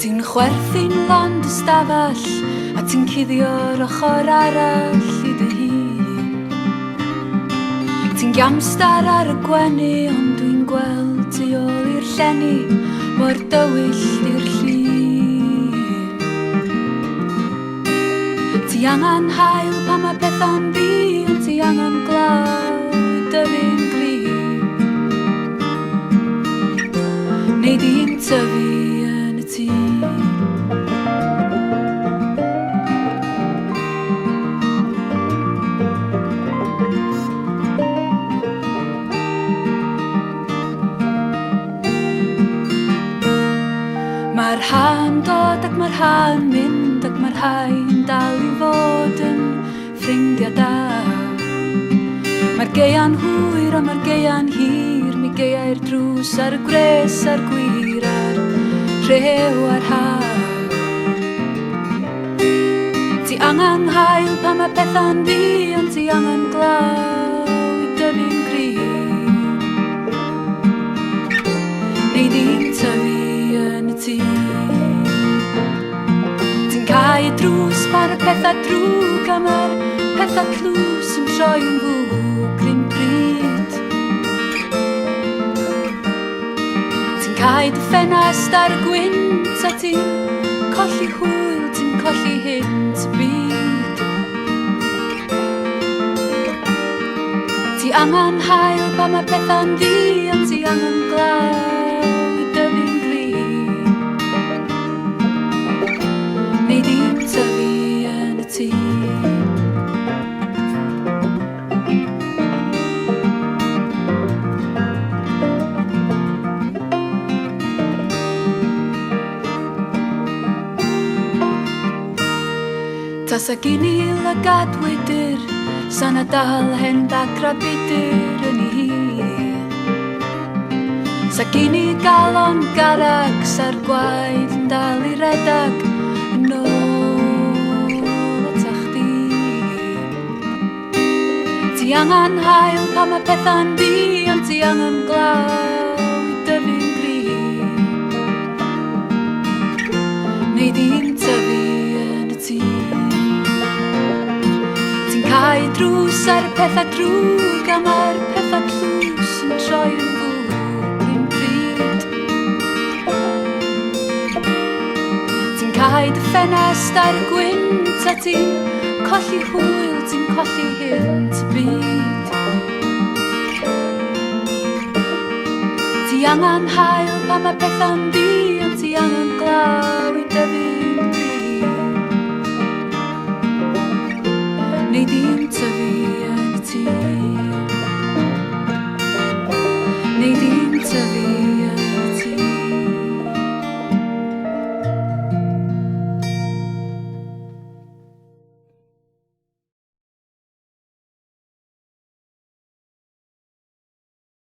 Ti'n chwerthu'n lond ystafell a ti'n cuddio'r ochr arall I dy hun. Ti'n giamstar ar y gwenu ond dwi'n gweld tu ôl i'r llenni mor dywyll i'r llun. Ti angen hael pan mae pethau'n ddi ond ti angen glaw I dyfu'n grin. Neu di'n tyfu yn y tŷ. Mae'r ha'n dod ac mae'r ha'n mynd ac mae'r ha'n dal I fod yn ffrindiau da. Mae'r geia'n hwyr a mae'r geia'n hir, mi geiau'r drws ar y gres a'r gwir a'r rhew a'r ha. Ti angen hael pan mae pethau'n ddi ond ti angen glaw I dyfu'n grin. Neu di'n tyfu yn y tŷ. Ti'n cau y drws par y pethau drwg a mae'r pethau tlws yn troi yn fwg rhywun bryd. Ti'n cau dy ffenast ar y gwynt a ti'n colli hwyl, ti'n colli hynt y byd. Ti angen hael pan mae pethau'n ddi ond ti angen glaw I dyfu'n grin. Neu di'n tyfu yn y tŷ. Tasa gyn I lygad wydyr, sana dal hen dacra bydyr yn I hi. Sa gyn I galon garag, sa'r gwaed yn dal I redag, yn ôl atach di. Ti angen hael pan mae pethau'n ddi, ond ti angen glaw I dyfu'n grin. Neu di'n tyfu yn y tŷ. Cau drws ar y pethau drwg a mae'r pethau tlws yn troi yn fwg rhywun bryd. Ti'n cau dy ffenast ar y gwynt a ti'n colli hwyl, ti'n colli hynt y byd. Ti angen hael pan mae pethau'n ddi ond ti angen glaw I dyfu'n grin. Neu di'n tyfu